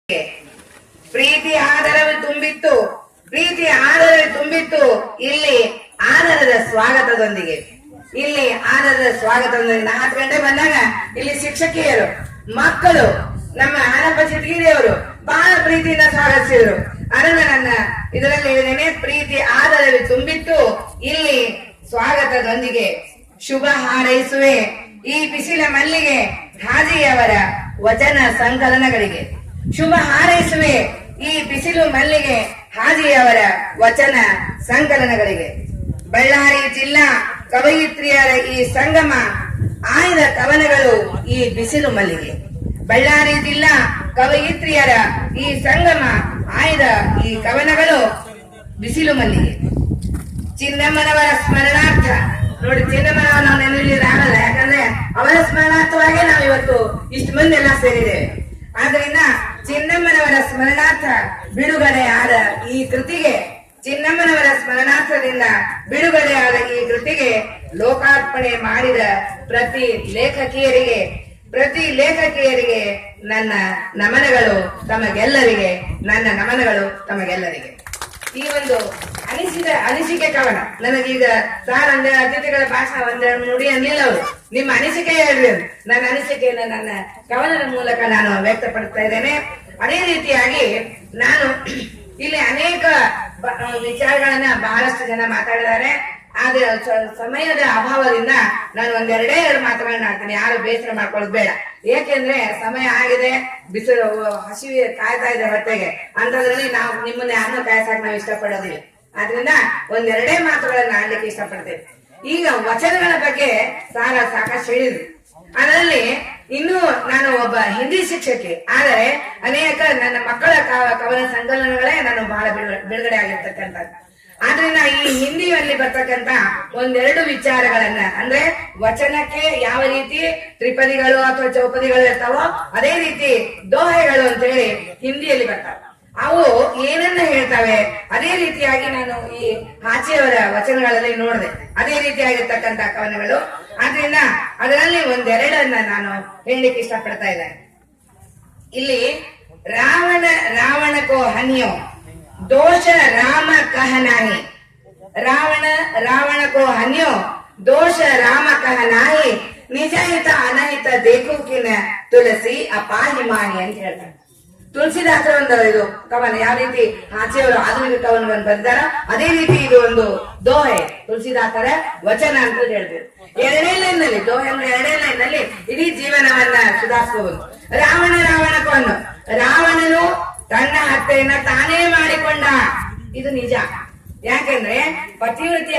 ಪ್ರೀತಿ ಆದರವೇ ತುಂಬಿತ್ತು, ಪ್ರೀತಿ ಆದರವೇ ತುಂಬಿತ್ತು. ಇಲ್ಲಿ ಆದರದ ಸ್ವಾಗತದೊಂದಿಗೆ, ಇಲ್ಲಿ ಆದರದ ಸ್ವಾಗತದೊಂದಿಗೆ 4 ಗಂಟೆ ಬಂದಾಗ ಇಲ್ಲಿ ಶಿಕ್ಷಕಿಯರು, ಮಕ್ಕಳು, ನಮ್ಮ ಆನಪ್ಪ ಚಿಟಗಿರಿಯವರು ಬಹಳ ಪ್ರೀತಿಯಿಂದ ಸ್ವಾಗತಿಸಿದ್ರು. ಅದನ್ನ ನನ್ನ ಇದರಲ್ಲಿ ಹೇಳಿದ್ದೇನೆ, ಪ್ರೀತಿ ಆದರವೇ ತುಂಬಿತ್ತು. ಇಲ್ಲಿ ಸ್ವಾಗತದೊಂದಿಗೆ ಶುಭ ಹಾರೈಸುವೆ ಈ ಬಿಸಿಲ ಮಲ್ಲಿಗೆ ಹಾಜಿಯವರ ವಚನ ಸಂಕಲನಗಳಿಗೆ. ಶುಭ ಹಾರೈಸುವೆ ಈ ಬಿಸಿಲು ಮಲ್ಲಿಗೆ ಹಾಜಿಯವರ ವಚನ ಸಂಕಲನಗಳಿಗೆ. ಬಳ್ಳಾರಿ ಜಿಲ್ಲಾ ಕವಯಿತ್ರಿಯರ ಈ ಸಂಗಮ ಆಯ್ದ ಕವನಗಳು ಈ ಬಿಸಿಲು ಮಲ್ಲಿಗೆ. ಬಳ್ಳಾರಿ ಜಿಲ್ಲಾ ಕವಯಿತ್ರಿಯರ ಈ ಸಂಗಮ ಆಯ್ದ ಈ ಕವನಗಳು ಬಿಸಿಲು ಮಲ್ಲಿಗೆ. ಚಿನ್ನಮ್ಮನವರ ಸ್ಮರಣಾರ್ಥ ನೋಡಿ, ಚಿನ್ನಮ್ಮನವರ ನಾವು ನೆನಪಿಲಿರಾಗಲ್ಲ, ಯಾಕಂದ್ರೆ ಅವರ ಸ್ಮರಣಾರ್ಥವಾಗಿ ನಾವು ಇವತ್ತು ಇಷ್ಟು ಮಂದಿ ಎಲ್ಲ ಸೇರಿದ್ದೇವೆ. ಆದ್ರಿಂದ ಚಿನ್ನಮ್ಮನವರ ಸ್ಮರಣಾರ್ಥ ಬಿಡುಗಡೆಯಾದ ಈ ಕೃತಿಗೆ, ಚಿನ್ನಮ್ಮನವರ ಸ್ಮರಣಾರ್ಥದಿಂದ ಬಿಡುಗಡೆಯಾದ ಈ ಕೃತಿಗೆ ಲೋಕಾರ್ಪಣೆ ಮಾಡಿದ ಪ್ರತಿ ಲೇಖಕಿಯರಿಗೆ ನನ್ನ ನಮನಗಳು ತಮಗೆಲ್ಲರಿಗೆ, ನನ್ನ ನಮನಗಳು ತಮಗೆಲ್ಲರಿಗೆ. ಈ ಒಂದು ಅನಿಸಿಕೆ ಕವನ ನನಗೀಗ ಸಾರ್ ಅತಿಥಿಗಳ ಭಾಷಣ ಒಂದೆರಡು ನುಡಿ ಅನ್ನಿಲ್ಲ ಅವರು. ನಿಮ್ಮ ಅನಿಸಿಕೆ ಹೇಳ್ರಿ, ನನ್ನ ಅನಿಸಿಕೆಯನ್ನು ನನ್ನ ಕವನದ ಮೂಲಕ ನಾನು ವ್ಯಕ್ತಪಡಿಸ್ತಾ ಇದ್ದೇನೆ. ಅದೇ ರೀತಿಯಾಗಿ ನಾನು ಇಲ್ಲಿ ಅನೇಕ ವಿಚಾರಗಳನ್ನ ಬಹಳಷ್ಟು ಜನ ಮಾತಾಡಿದ್ದಾರೆ. ಆದ್ರೆ ಸಮಯದ ಅಭಾವದಿಂದ ನಾನು ಎರಡು ಮಾತುಗಳನ್ನ ಆಡ್ತೀನಿ. ಯಾರು ಬೇಸರ ಮಾಡ್ಕೊಳ್ಳೋದು ಬೇಡ, ಏಕೆಂದ್ರೆ ಸಮಯ ಆಗಿದೆ, ಬಿಸಿಲು ಹಸಿವೆ ಕಾಯ್ತಾ ಇದೆ ಹೊಟ್ಟೆಗೆ. ಅಂತದ್ರಲ್ಲಿ ನಾವು ನಿಮ್ಮನ್ನ ಯಾರನ್ನೂ ಕಾಯ್ಸಾಕ್ ನಾವು ಇಷ್ಟಪಡೋದಿಲ್ಲ. ಆದ್ರಿಂದ ಒಂದೆರಡೇ ಮಾತುಗಳನ್ನ ಆಡ್ಲಿಕ್ಕೆ ಇಷ್ಟಪಡ್ತೇವೆ. ಈಗ ವಚನಗಳ ಬಗ್ಗೆ ಸಾಕಷ್ಟು ಹೇಳಿದ್ರು. ಅದರಲ್ಲಿ ಇನ್ನೂ ನಾನು ಒಬ್ಬ ಹಿಂದಿ ಶಿಕ್ಷಕಿ, ಆದರೆ ಅನೇಕ ನನ್ನ ಮಕ್ಕಳ ಕವನ ಸಂಕಲನಗಳೇ ನಾನು ಬಹಳ ಬಿಡುಗಡೆ ಆಗಿರ್ತಕ್ಕಂಥದ್ದು. ಆದ್ರಿಂದ ಈ ಹಿಂದಿಯಲ್ಲಿ ಬರ್ತಕ್ಕಂತ ಒಂದೆರಡು ವಿಚಾರಗಳನ್ನ, ಅಂದ್ರೆ ವಚನಕ್ಕೆ ಯಾವ ರೀತಿ ತ್ರಿಪದಿಗಳು ಅಥವಾ ಚೌಪದಿಗಳು ಇರ್ತಾವೋ ಅದೇ ರೀತಿ ದೋಹೆಗಳು ಅಂತ ಹೇಳಿ ಹಿಂದಿಯಲ್ಲಿ ಬರ್ತಾವ. ಅವು ಏನನ್ನ ಹೇಳ್ತವೆ ಅದೇ ರೀತಿಯಾಗಿ ನಾನು ಈ ಹಾಚಿಯವರ ವಚನಗಳಲ್ಲಿ ನೋಡಿದೆ, ಅದೇ ರೀತಿಯಾಗಿರ್ತಕ್ಕಂಥ ಕವನಗಳು. ಆದ್ರಿಂದ ಅದರಲ್ಲಿ ಒಂದೆರಡನ್ನ ನಾನು ಹೇಳಲಿಕ್ಕೆ ಇಷ್ಟಪಡ್ತಾ ಇದ್ದೇನೆ. ಇಲ್ಲಿ ರಾವಣಕೋ ಹನ್ಯೋ दोष राम कह नाही, रावण को हन्यो दोष राम कह नाही, ನಿಜ ಹಿತ ಅನಹಿತ ದೇಖು ಕಿನ ತುಳಸಿ ಅಪಾಹಿ ಮಾಹಿ ಅಂತ ಹೇಳ್ತಾರೆ. ತುಳಸಿದಾಸರ ಒಂದು ಇದು ಕವನ, ಯಾವ ರೀತಿ ಹಾಚಿಯವರು ಆಧುನಿಕ ಕವನವನ್ನು ಬರೆದಾರ ಅದೇ ರೀತಿ ಇದು ಒಂದು ದೋಹೆ, ತುಳಸಿದಾಸರ ವಚನ ಅಂತ ಹೇಳ್ತಾರೆ. ಎರಡನೇ ಲೈನ್ನಲ್ಲಿ ದೋಹೆ ಅಂದ್ರೆ ಎರಡನೇ ಲೈನ್ನಲ್ಲಿ ಇಡೀ ಜೀವನವನ್ನ ಸುಧಾರಿಸಬಹುದು. ರಾವಣನು ರಾವಣನು ತನ್ನ ಹತ್ಯೆಯನ್ನ ತಾನೇ ಮಾಡಿಕೊಂಡ, ಇದು ನಿಜ. ಯಾಕೆಂದ್ರೆ ಪತಿವ್ರತಿ